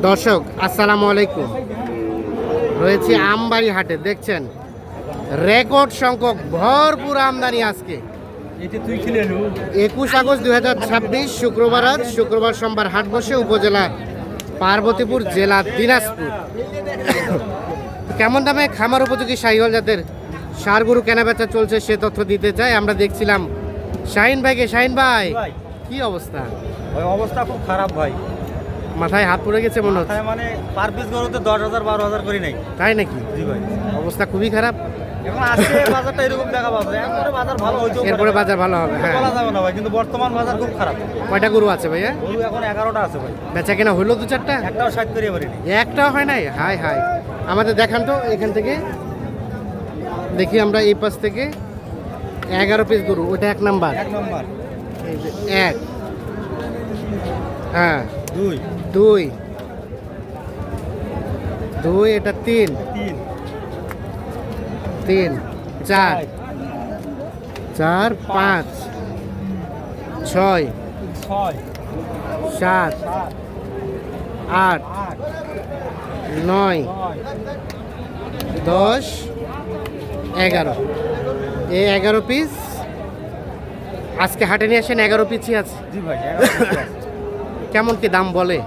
দর্শক আসসালামু আলাইকুম। রয়েছে আমবাড়ি হাটে, দেখছেন রেকর্ড সংখ্যক ভরপুর আমদানি। আজকে 21 আগস্ট 2026 শুক্রবার, আজ শুক্রবার সোমবার হাট বসে উপজেলা পার্বতীপুর, জেলা দিনাজপুর। কেমন দামে খামার উপযোগী শাহিওয়াল জাতের ষাঁড় গরু কেনাবেচা চলছে সে তথ্য দিতে চাই। আমরা দেখছিলাম শাহিন ভাইকে। শাহিন ভাই, কি অবস্থা? অবস্থা খুব খারাপ ভাই, মাথায় হাত পড়ে গেছে মনে হচ্ছে। মানে পার পিস গরুতে 10,000 12,000 করে নাই। তাই নাকি? জি ভাই, অবস্থা খুবই খারাপ। এখন আজকে বাজারটা এরকম দেখা পাবে, এরপরে বাজার ভালো হইতো, এরপরে বাজার ভালো হবে। হ্যাঁ, বলা যাবে না ভাই, কিন্তু বর্তমান বাজার খুব খারাপ। কয়টা গরু আছে ভাইয়া? গরু এখন 11টা আছে ভাই, বেচা কেনা হইলো 2-4টা? একটাও 60 করে পারিনি। একটাও হয় নাই? হাই হাই, আমাদের দেখান তো এখান থেকে দেখি। আমরা এই পাশ থেকে 11 পিস গরু, ওটা 1 নাম্বার। এক নম্বর, এই যে 1, হ্যাঁ 2 2 2, এটা 3 3 4 4 5 6 7 8 9 10 11। এই 11 পিস আজকে হাটে নিয়ে আসেন। 11 পিসই আছে। জি ভাই, কেমন কি দাম বলে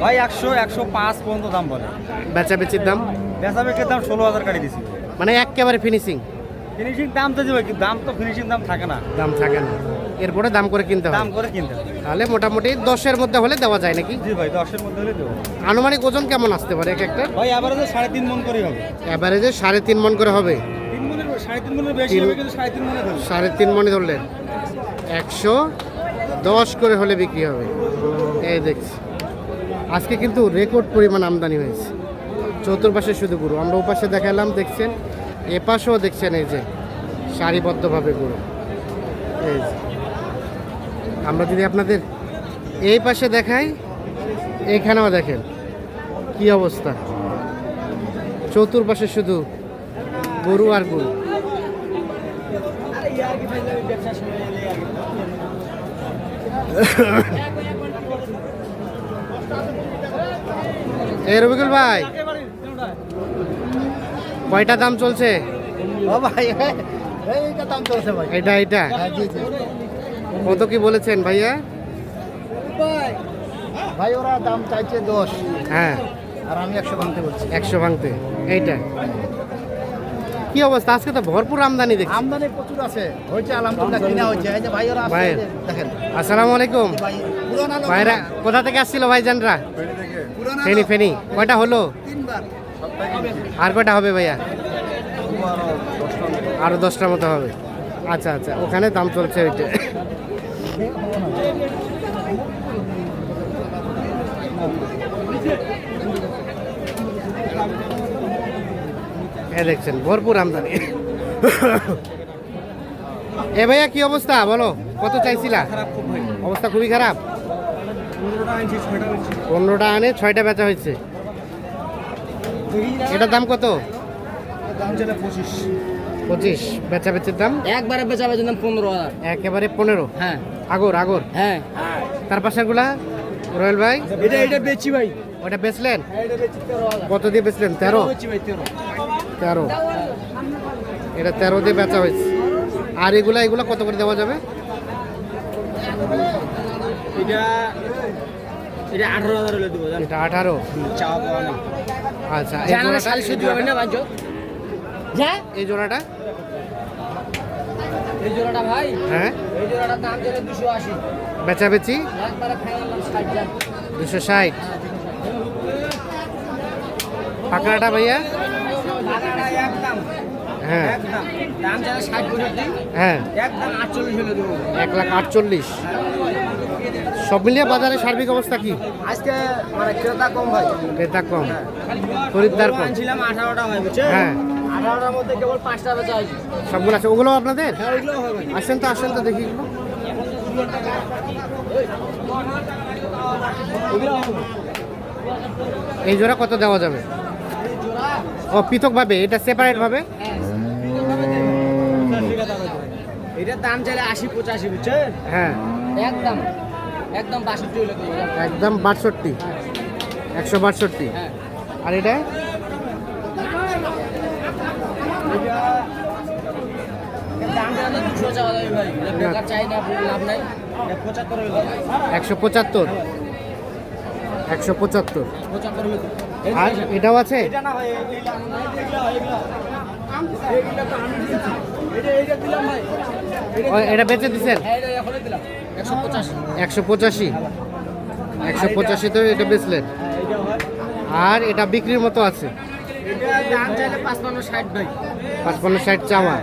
ভাই 100 105 পর্যন্ত দাম বলে। বেচাবেচির দাম? বেচাবেচির দাম 16,000 কাটি দিছি। মানে একেবারে ফিনিশিং ফিনিশিং দাম তো দিবে, কিন্তু দাম তো ফিনিশিং দাম থাকে না, দাম থাকে না, এরপরে দাম করে কিনতে হয়। দাম করে কিনতে হবে। তাহলে মোটামুটি 10-এর মধ্যে হলে দেওয়া যায় নাকি? জি ভাই, 10-এর মধ্যে হলে দেবো। আনুমানিক ওজন কেমন আসতে পারে এক একটা? ভাই এভারেজে 3.5 মন করে হবে। এভারেজে 3.5 মন করে হবে। 3 মনের 3.5 মনের বেশি হবে, কিন্তু 3.5 মনে ধরবে। 3.5 মনে ধরলেন 110 করে হলে বিক্রি হবে। এই দেখছি আজকে কিন্তু রেকর্ড পরিমাণ আমদানি হয়েছে। চতুর্পাশে শুধু গরু। আমরা ওপাশে দেখালাম, দেখছেন এপাশেও দেখছেন, এই যে সারিবদ্ধভাবে গরু। এই যে আমরা যদি আপনাদের এই পাশে দেখাই, এখানেও দেখেন কি অবস্থা। চতুর্পাশে শুধু গরু আর গরু। এই রবিকুল ভাই, কয়টা দাম চলছে? ও ভাই, এইটা দাম চলছে ভাই। এটা জি জি কত কি বলেছেন ভাইয়া? ভাই, ওরা দাম চাইছে 10, হ্যাঁ, আর আমি 100 ভাঙতে বলছি। 100 ভাঙতে। এইটা কি অবস্থা? আজকে তো ভরপুর আমদানি দেখছি। আমদানি প্রচুর আছে, হয়েছে আলহামদুলিল্লাহ, কিনা হয়েছে। এই যে ভাই ওরা ভাই, আসছে, দেখেন আসসালামু আলাইকুম ভাই, পুরানা লোক ভাইরা। কোথা থেকে আসছিল ভাইজানরা? পুরানা ফেনি লোক। ফেনি। কয়টা হলো? 3বার আর কয়টা হবে ভাইয়া? আরো 10টার মতো হবে। আচ্ছা আচ্ছা, ওখানে দাম চলছে ওইটা। এ দেখছেন ভরপুর আমদানি। এ ভাইয়া, কি অবস্থা বলো? কত চাইছিলা? খারাপ খুব ভাই, অবস্থা খুবই খারাপ। 15টা আনছি, 6টা বেচছি। 15টা আনে 6টা বেচা হয়েছে। এটার দাম কত? দাম ছিল 25। 25। বেচা বেচির দাম একবারে বেচা বেচা দাম 15,000। একেবারে 15। হ্যাঁ আগর হ্যাঁ, তার পাশেরগুলা রয়েল ভাই? এটা বেচছি ভাই। ওটা বেচলেন? এটা বেচছি 13,000। কত দিয়ে বেচলেন? 13? বেচছি ভাই 13। 13। এটা 13 দিয়ে বেচা হয়েছে। আর এগুলা কত করে দেওয়া যাবে? এটা 18,000 হলে দেবো। এটা 18। চাওয়া পাওয়া নেই। আচ্ছা, এই জোড়াটা? এই জোড়াটা? এই জোড়াটা ভাই, হ্যাঁ, এই জোড়াটার দাম ছিল 280। বেচা বেচি একবারে ফাইনাল দাম 60,000। 260। পাকড়াটা ভাইয়া? টাকাটা একদম হ্যাঁ একদম দাম ছিল 60-65, হ্যাঁ, একদম 48 হলে দেবো। 1,48,000। সব মিলিয়ে বাজারে সার্বিক অবস্থা কি? আজকে মানে ক্রেতা কম ভাই, ক্রেতা কম, খরিদ্দার কম। আনছিলাম 18টা হয়, বুঝছেন? হ্যাঁ, 18টার মধ্যে কেবল 5টা বেচা হয়েছে। সবগুলো আছে। ওগুলো আপনাদের? হ্যাঁ, ওইগুলো হয় ভাই। আসেন তো দেখি এগুলো। ওইগুলো হবে। এই জোড়া কত দেওয়া যাবে? ও পৃথক ভাবে, এটা সেপারেট ভাবে? এটার দাম চাইলে 80-85, বুঝছেন? হ্যাঁ, একদম একদম 62 হলে দেবো। একদম 62। 162। হ্যাঁ আর এটা দামটা 200 চাওয়া যাবে ভাই বেকার চাই না লাভ নাই 75 হলো 175। 175। 75 হলো আর এটাও আছে? এটা না ভাই এইগুলা তো আমি দিয়েছি এইটা দিলাম ভাই এটা বেচে দিছেন? হ্যাঁ এটা এখনই দিলাম 185 185। 185 তো এটা বেচলেন। এইটা হয় আর এটা বিক্রির মতো আছে? এটা দাম চাইলে 55 60 ভাই 55 60 চাওয়া।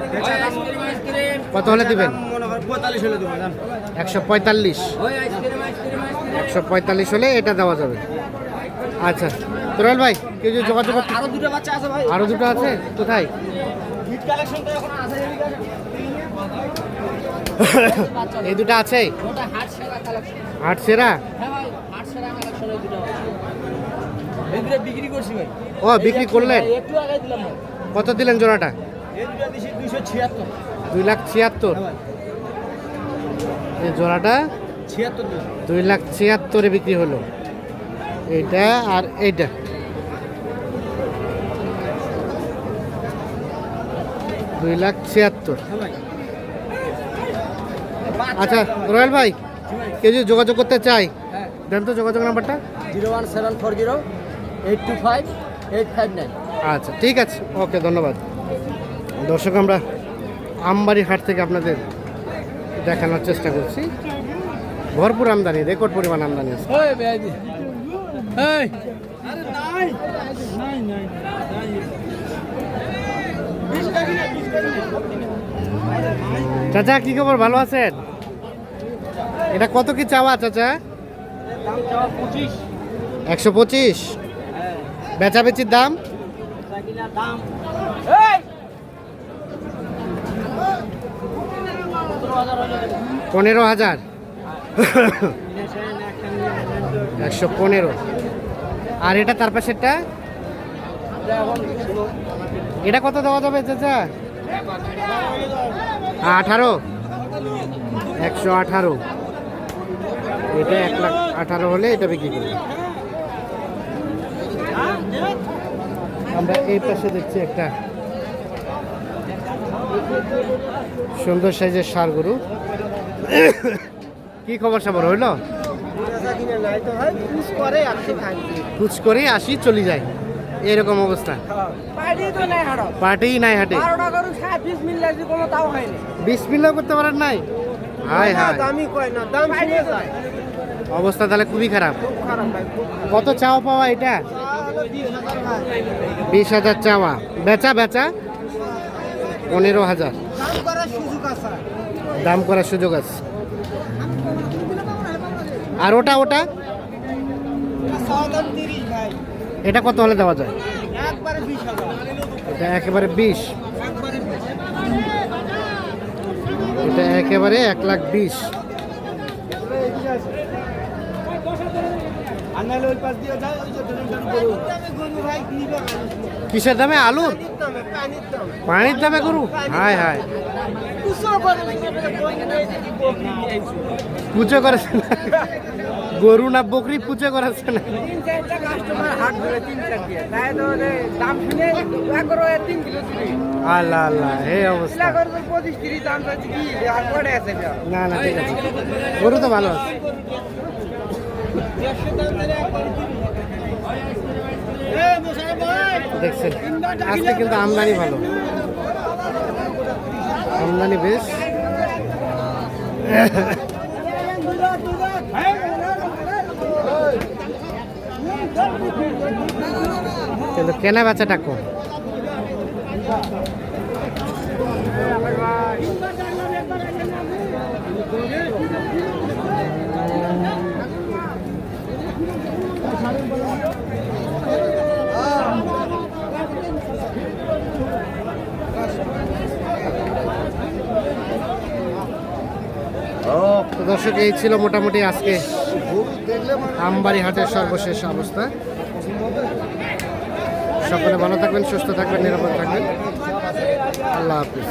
কত হলে দিবেন? মনে হয় 45 হলে দেবো জান 145। 145 হলে এটা দেওয়া যাবে। আচ্ছা তোরাল ভাই কেউ যদি যোগাযোগ করতে, আরো দুটো বাচ্চা আছে ভাই আরো দুটো আছে কোথায়? হিট কালেকশনটা এখন আছে এই দুটো আছে ওটা হাট সেরা কালেকশন হাট সেরা? হ্যাঁ ভাই হাট সেরা কালেকশন এই দুটো এই দুটো বিক্রি করছি ভাই ও বিক্রি করলেন? একটু আগে দিলাম ভাই কত দিলেন জোড়াটা? এই দুটো দিছি 276 2,76,000। এই জোড়াটা 76 দিলাম 2,76,000-এ বিক্রি হলো। এইটা আর এইটা 2,76,000। হ্যাঁ ভাই আচ্ছা রয়্যাল ভাই কেউ যদি যোগাযোগ করতে চাই হ্যাঁ দেন তো যোগাযোগ নাম্বারটা। 01740 825 859 আচ্ছা ঠিক আছে, ওকে ধন্যবাদ। দর্শক আমরা আমবাড়ি হাট থেকে আপনাদের দেখানোর চেষ্টা করছি। ভরপুর আমদানি, রেকর্ড পরিমাণ আমদানি আছে। ওই বেয়াদি এই আরে নাই নাই নাই চাচা কি খবর, ভালো আছেন? এটা কত কি চাওয়া চাচা? দাম চাওয়া 25 125। হ্যাঁ বেচাবেচির দাম? সাইকেলের দাম এই 15,000। 115। আর এটা তার পাশেরটা এটা কত দেওয়া যাবে চাচা? 18। 118। এটা 1,18,000 হলে এটা বিক্রি করবে। আমরা এই পাশে দেখছি একটা সুন্দর সাইজের ষাঁড় গরু। কি খবর সবার হইল? কুচ করে আসি চলে যায়, এরকম অবস্থা। পার্টি নাই হাটে 20 মিলও করতে পারেন নাই? হায় হায়, অবস্থা তাহলে খুবই খারাপ। কত চাওয়া পাওয়া এটা? 20,000 চাওয়া, বেচা বেচা 15,000। দাম করার সুযোগ আছে। আর ওটা ওটা এটা কত হলে দেওয়া যায়? এটা একেবারে 20। এটা একেবারে 1,20,000। কিসের দামে? আলুর পানির দামে গরু? হায় হায়, পুজো করেছে না গরু না বকরি, পুজো করেছে না? আল্লাহ আল্লাহ, এই অবস্থা। না না ঠিক আছে, গরু তো ভালো আছে। দেখছেন আজকে কিন্তু আমদানি ভালো, আমদানি বেশ। কিন্তু কেনা বেচাটা কম। তো দর্শক এই ছিল মোটামুটি আজকে আমবাড়ি হাটের সর্বশেষ অবস্থা। সকলে ভালো থাকবেন, সুস্থ থাকবেন, নিরাপদ থাকবেন। আল্লাহ হাফিজ।